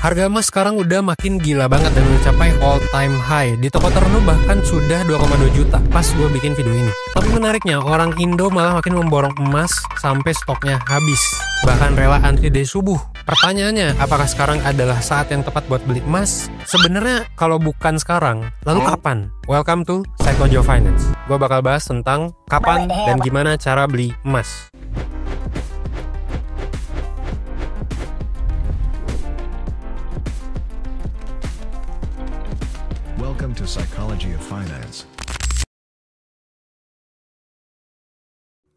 Harga emas sekarang udah makin gila banget dan mencapai all time high. Di toko tertentu bahkan sudah 2,2 juta pas gue bikin video ini. Tapi menariknya, orang Indo malah makin memborong emas sampai stoknya habis. Bahkan rela antri dari subuh. Pertanyaannya, apakah sekarang adalah saat yang tepat buat beli emas? Sebenarnya kalau bukan sekarang, lalu kapan? Welcome to Psychology of Finance. Gue bakal bahas tentang kapan dan gimana cara beli emas. Welcome to Psychology of Finance.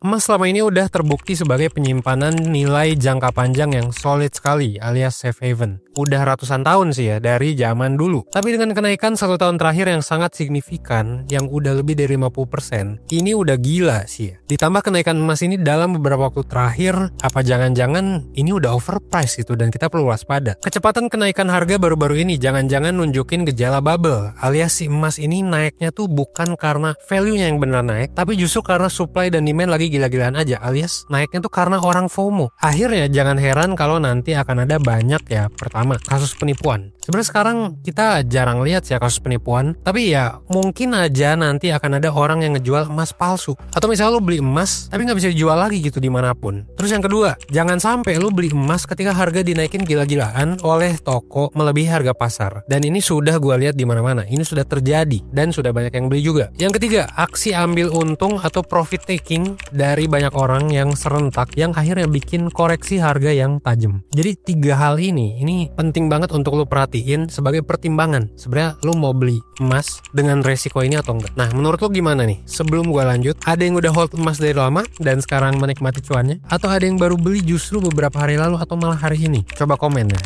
Emas selama ini udah terbukti sebagai penyimpanan nilai jangka panjang yang solid sekali alias safe haven. Udah ratusan tahun sih ya dari zaman dulu. Tapi dengan kenaikan 1 tahun terakhir yang sangat signifikan, yang udah lebih dari 50%, ini udah gila sih ya. Ditambah kenaikan emas ini dalam beberapa waktu terakhir, apa jangan-jangan ini udah overpriced gitu dan kita perlu waspada. Kecepatan kenaikan harga baru-baru ini jangan-jangan nunjukin gejala bubble, alias si emas ini naiknya tuh bukan karena value-nya yang benar naik, tapi justru karena supply dan demand lagi gila-gilaan aja, alias naiknya tuh karena orang FOMO. Akhirnya jangan heran kalau nanti akan ada banyak ya, pertama kasus penipuan. Sebenarnya sekarang kita jarang lihat ya kasus penipuan, tapi ya mungkin aja nanti akan ada orang yang ngejual emas palsu. Atau misalnya lu beli emas tapi nggak bisa dijual lagi gitu dimanapun. Terus yang kedua, jangan sampai lu beli emas ketika harga dinaikin gila-gilaan oleh toko melebihi harga pasar. Dan ini sudah gua lihat di mana-mana. Ini sudah terjadi dan sudah banyak yang beli juga. Yang ketiga, aksi ambil untung atau profit taking dari banyak orang yang serentak yang akhirnya bikin koreksi harga yang tajam. Jadi 3 hal ini penting banget untuk lu perhatiin sebagai pertimbangan. Sebenarnya lu mau beli emas dengan resiko ini atau enggak. Nah, menurut lu gimana nih? Sebelum gua lanjut, ada yang udah hold emas dari lama dan sekarang menikmati cuannya? Atau ada yang baru beli justru beberapa hari lalu atau malah hari ini? Coba komen ya.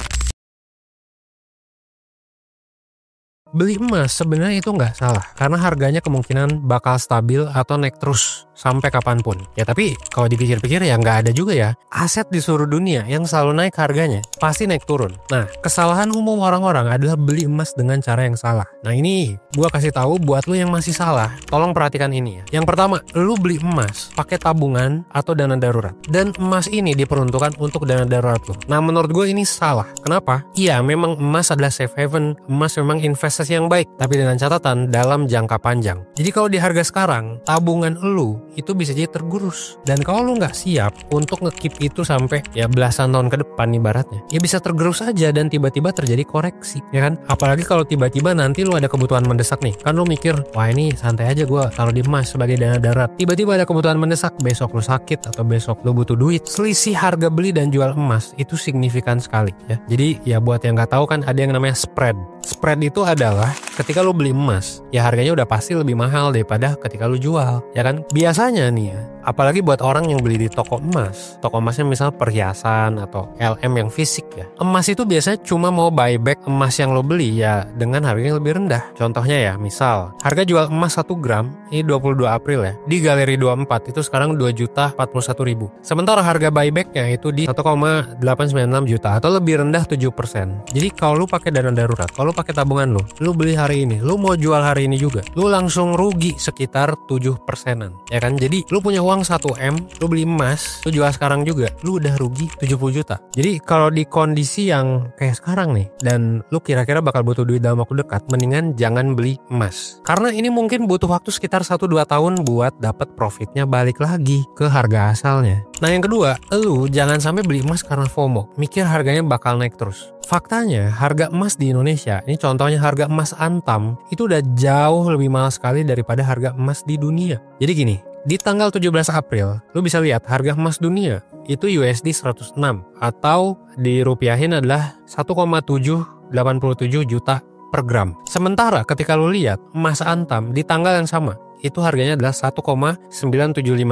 Beli emas sebenarnya itu nggak salah, karena harganya kemungkinan bakal stabil atau naik terus sampai kapanpun. Ya tapi kalau dipikir-pikir ya nggak ada juga ya aset di seluruh dunia yang selalu naik harganya, pasti naik turun. Nah, kesalahan umum orang-orang adalah beli emas dengan cara yang salah. Nah ini gua kasih tahu buat lu yang masih salah, tolong perhatikan ini ya. Yang pertama, lu beli emas pakai tabungan atau dana darurat, dan emas ini diperuntukkan untuk dana darurat lu. Nah menurut gue ini salah. Kenapa? Iya, memang emas adalah safe haven, emas memang investasi yang baik, tapi dengan catatan dalam jangka panjang. Jadi kalau di harga sekarang, tabungan lu itu bisa jadi tergerus. Dan kalau lu nggak siap untuk nge-keep itu sampai ya belasan tahun ke depan ibaratnya, ya bisa tergerus aja dan tiba-tiba terjadi koreksi, ya kan? Apalagi kalau tiba-tiba nanti lu ada kebutuhan mendesak nih, kan lu mikir, wah ini santai aja gue taruh di emas sebagai dana darurat. Tiba-tiba ada kebutuhan mendesak, besok lu sakit atau besok lu butuh duit. Selisih harga beli dan jual emas itu signifikan sekali ya. Jadi ya buat yang nggak tahu kan ada yang namanya spread. Spread itu adalah ketika lu beli emas, ya harganya udah pasti lebih mahal daripada ketika lu jual, ya kan? Biasanya nih ya, apalagi buat orang yang beli di toko emasnya misal perhiasan atau LM yang fisik ya. Emas itu biasanya cuma mau buyback emas yang lo beli ya dengan harga yang lebih rendah. Contohnya ya, misal harga jual emas 1 gram ini 22 April ya, di Galeri 24 itu sekarang 2.041.000. Sementara harga buybacknya itu di 1,896 juta atau lebih rendah 7%. Jadi kalau lu pakai dana darurat, kalau lu pakai tabungan lu beli hari ini, lu mau jual hari ini juga, lu langsung rugi sekitar 7%-an, ya kan? Jadi lu punya uang 1M, lu beli emas, lu jual sekarang juga, lu udah rugi 70 juta. Jadi kalau di kondisi yang kayak sekarang nih, dan lu kira-kira bakal butuh duit dalam waktu dekat, mendingan jangan beli emas. Karena ini mungkin butuh waktu sekitar 1-2 tahun buat dapat profitnya balik lagi ke harga asalnya. Nah yang kedua, lu jangan sampai beli emas karena FOMO, mikir harganya bakal naik terus. Faktanya, harga emas di Indonesia, ini contohnya harga emas Antam, itu udah jauh lebih mahal sekali daripada harga emas di dunia. Jadi gini, di tanggal 17 April, lu bisa lihat harga emas dunia itu USD 106 atau dirupiahin adalah 1,787 juta per gram. Sementara ketika lu lihat emas Antam di tanggal yang sama, itu harganya adalah 1,975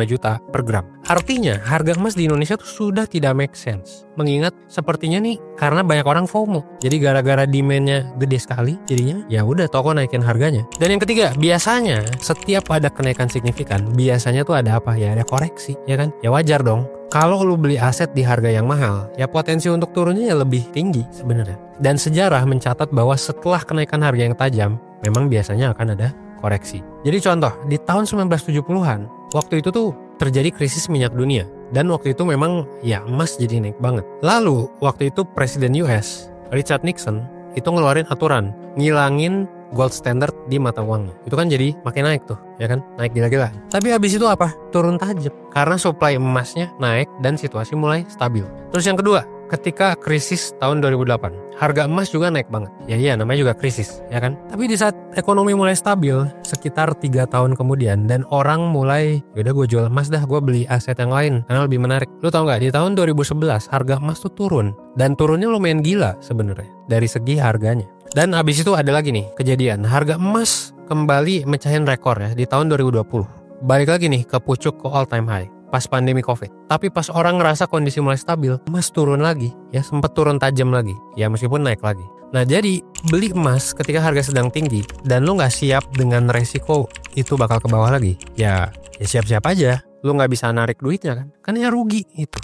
juta per gram. Artinya harga emas di Indonesia tuh sudah tidak make sense. Mengingat sepertinya nih karena banyak orang FOMO. Jadi gara-gara demand-nya gede sekali, jadinya ya udah toko naikin harganya. Dan yang ketiga, biasanya setiap ada kenaikan signifikan, biasanya tuh ada apa? Ya ada koreksi, ya kan? Ya wajar dong. Kalau lu beli aset di harga yang mahal, ya potensi untuk turunnya ya lebih tinggi sebenarnya. Dan sejarah mencatat bahwa setelah kenaikan harga yang tajam, memang biasanya akan ada koreksi. Jadi contoh, di tahun 1970-an, waktu itu tuh terjadi krisis minyak dunia. Dan waktu itu memang ya emas jadi naik banget. Lalu waktu itu Presiden US Richard Nixon itu ngeluarin aturan ngilangin gold standard di mata uangnya. Itu kan jadi makin naik tuh, ya kan? Naik gila-gila. Tapi habis itu apa? Turun tajam. Karena supply emasnya naik dan situasi mulai stabil. Terus yang kedua, ketika krisis tahun 2008, harga emas juga naik banget. Ya iya, namanya juga krisis, ya kan? Tapi di saat ekonomi mulai stabil, sekitar 3 tahun kemudian, dan orang mulai, yaudah gue jual emas dah, gue beli aset yang lain, karena lebih menarik. Lu tau gak, di tahun 2011, harga emas tuh turun. Dan turunnya lumayan gila sebenarnya dari segi harganya. Dan abis itu ada lagi nih kejadian, harga emas kembali mecahin rekor ya di tahun 2020. Balik lagi nih ke pucuk ke all time high pas pandemi COVID. Tapi pas orang ngerasa kondisi mulai stabil, emas turun lagi, ya sempat turun tajam lagi, ya meskipun naik lagi. Nah jadi beli emas ketika harga sedang tinggi dan lu nggak siap dengan resiko itu bakal ke bawah lagi, ya siap-siap aja. Lu nggak bisa narik duitnya kan ya rugi itu.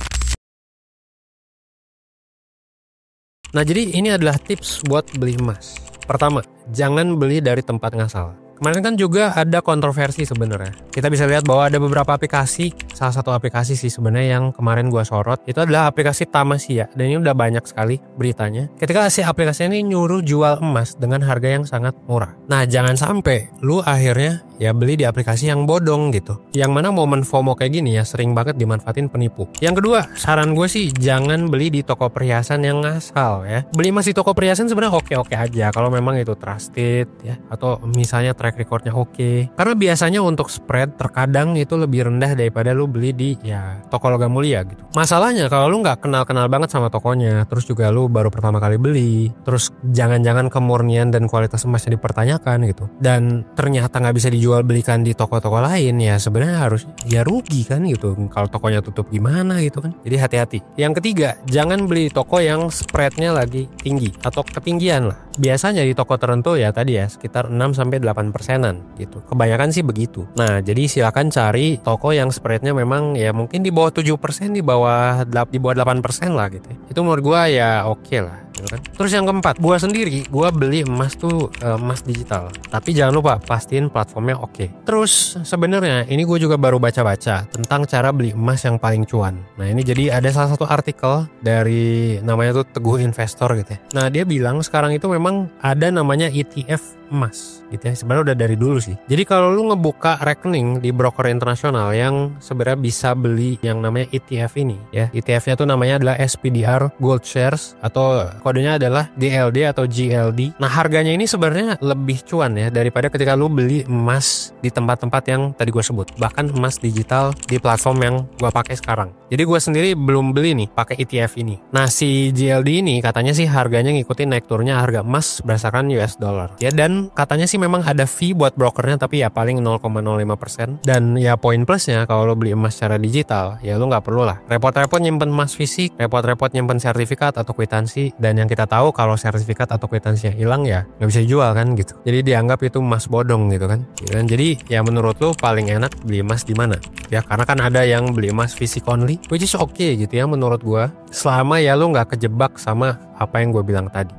Nah jadi ini adalah tips buat beli emas. Pertama, jangan beli dari tempat ngasal. Kemarin kan juga ada kontroversi sebenarnya. Kita bisa lihat bahwa ada beberapa aplikasi, salah satu aplikasi sih sebenarnya yang kemarin gua sorot, itu adalah aplikasi Tamasya. Dan ini udah banyak sekali beritanya. Ketika si aplikasi ini nyuruh jual emas dengan harga yang sangat murah. Nah jangan sampai lu akhirnya ya beli di aplikasi yang bodong gitu. Yang mana momen FOMO kayak gini ya sering banget dimanfaatin penipu. Yang kedua, saran gue sih jangan beli di toko perhiasan yang ngasal ya. Beli emas di toko perhiasan sebenarnya oke-oke aja kalau memang itu trusted ya, atau misalnya track recordnya oke. Karena biasanya untuk spread terkadang itu lebih rendah daripada lu beli di ya toko logam mulia gitu. Masalahnya kalau lu nggak kenal-kenal banget sama tokonya, terus juga lu baru pertama kali beli, terus jangan-jangan kemurnian dan kualitas emasnya dipertanyakan gitu, dan ternyata nggak bisa dijual belikan di toko-toko lain, ya sebenarnya harus ya rugi kan gitu. Kalau tokonya tutup gimana gitu kan. Jadi hati-hati. Yang ketiga, jangan beli di toko yang spreadnya lagi tinggi atau ketinggian lah. Biasanya di toko tertentu ya tadi ya sekitar 6-8% gitu. Kebanyakan sih begitu. Nah, jadi silakan cari toko yang spreadnya memang ya mungkin di bawah 7%, di bawah 8% lah gitu. Itu menurut gua ya oke lah. Gitu kan. Terus yang keempat, gua sendiri gua beli emas tuh emas digital. Tapi jangan lupa pastiin platformnya oke. Terus sebenarnya ini gue juga baru baca-baca tentang cara beli emas yang paling cuan. Nah ini jadi ada salah satu artikel dari namanya tuh Teguh Investor gitu ya. Nah dia bilang sekarang itu memang ada namanya ETF emas gitu ya. Sebenarnya udah dari dulu sih. Jadi kalau lu ngebuka rekening di broker internasional yang sebenarnya bisa beli yang namanya ETF ini ya. ETF-nya tuh namanya adalah SPDR Gold Shares atau kodenya adalah DLD atau GLD. Nah harganya ini sebenarnya lebih cuan ya daripada ketika lu beli emas di tempat-tempat yang tadi gue sebut. Bahkan emas digital di platform yang gue pakai sekarang. Jadi gue sendiri belum beli nih pakai ETF ini. Nah si GLD ini katanya sih harganya ngikutin naik turunnya harga emas berdasarkan US dollar. Ya dan katanya sih memang ada fee buat brokernya tapi ya paling 0,05%. Dan ya poin plusnya kalau lo beli emas secara digital ya lo nggak perlu lah repot-repot nyimpen emas fisik, repot-repot nyimpen sertifikat atau kwitansi. Dan yang kita tahu kalau sertifikat atau kwitansinya hilang ya nggak bisa dijual kan gitu. Jadi dianggap itu emas bodong gitu kan. Dan jadi ya menurut lo paling enak beli emas di mana? Ya karena kan ada yang beli emas fisik only, which is okay gitu ya menurut gua. Selama ya lo nggak kejebak sama apa yang gue bilang tadi.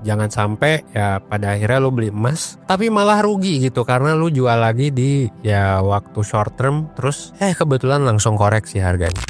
Jangan sampai ya pada akhirnya lu beli emas tapi malah rugi gitu karena lu jual lagi di ya waktu short term terus kebetulan langsung koreksi harganya.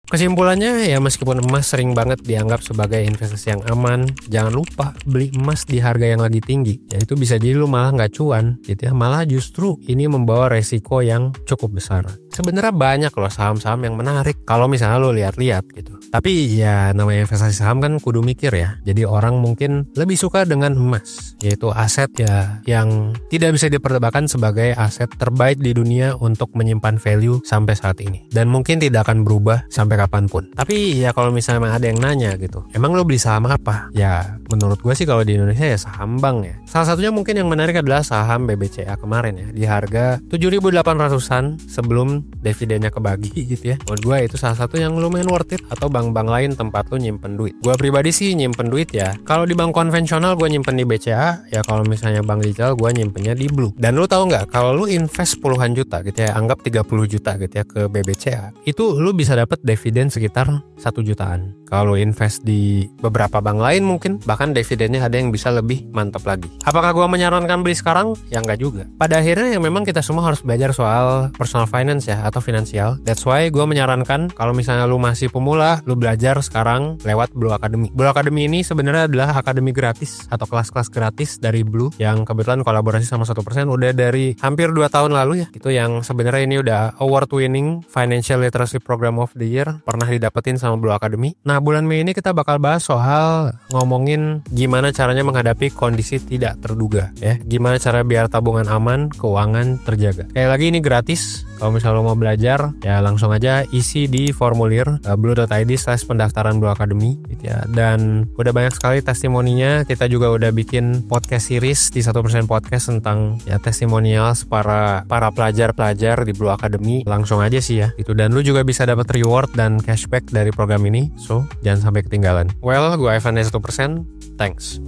Kesimpulannya ya meskipun emas sering banget dianggap sebagai investasi yang aman, jangan lupa beli emas di harga yang lagi tinggi. Ya itu bisa jadi lu malah nggak cuan gitu ya, malah justru ini membawa resiko yang cukup besar. Sebenarnya banyak loh saham-saham yang menarik kalau misalnya lu lihat-lihat gitu. Tapi ya namanya investasi saham kan kudu mikir ya. Jadi orang mungkin lebih suka dengan emas, yaitu aset ya yang tidak bisa diperdebatkan sebagai aset terbaik di dunia untuk menyimpan value sampai saat ini. Dan mungkin tidak akan berubah sampai kapanpun. Tapi ya kalau misalnya ada yang nanya gitu, emang lo beli saham apa? Ya menurut gue sih kalau di Indonesia ya saham bank ya. Salah satunya mungkin yang menarik adalah saham BBCA kemarin ya, di harga 7.800-an sebelum dividennya kebagi gitu ya. Menurut gue itu salah satu yang lumayan worth it. Atau bank-bank lain tempat lo nyimpen duit. Gue pribadi sih nyimpen duit ya, kalau di bank konvensional gue nyimpen di BCA ya, kalau misalnya bank digital gue nyimpennya di Blue. Dan lo tahu nggak, kalau lo invest puluhan juta gitu ya, anggap 30 juta gitu ya ke BBCA, itu lo bisa dapat dividen sekitar 1 jutaan. Kalau invest di beberapa bank lain mungkin bahkan dividennya ada yang bisa lebih mantap lagi. Apakah gue menyarankan beli sekarang? Ya enggak juga. Pada akhirnya yang memang kita semua harus belajar soal personal finance ya, atau finansial. That's why gue menyarankan kalau misalnya lu masih pemula, lu lu belajar sekarang lewat Blue Academy. Blue Academy ini sebenarnya adalah akademi gratis atau kelas-kelas gratis dari Blue yang kebetulan kolaborasi sama 1% udah dari hampir 2 tahun lalu ya. Itu yang sebenarnya ini udah award winning Financial Literacy Program of the Year, pernah didapetin sama Blue Academy. Nah, bulan Mei ini kita bakal bahas soal ngomongin gimana caranya menghadapi kondisi tidak terduga ya. Gimana cara biar tabungan aman, keuangan terjaga. Kayak lagi ini gratis. Kalau misalnya lo mau belajar ya langsung aja isi di formulir blue.id/pendaftaran Blue Academy gitu ya. Dan udah banyak sekali testimoninya. Kita juga udah bikin podcast series di 1% podcast tentang ya testimonials para pelajar-pelajar di Blue Academy. Langsung aja sih ya gitu. Dan lu juga bisa dapat reward dan cashback dari program ini. So, jangan sampai ketinggalan. Well, gue Ivan dari 1%. Thanks.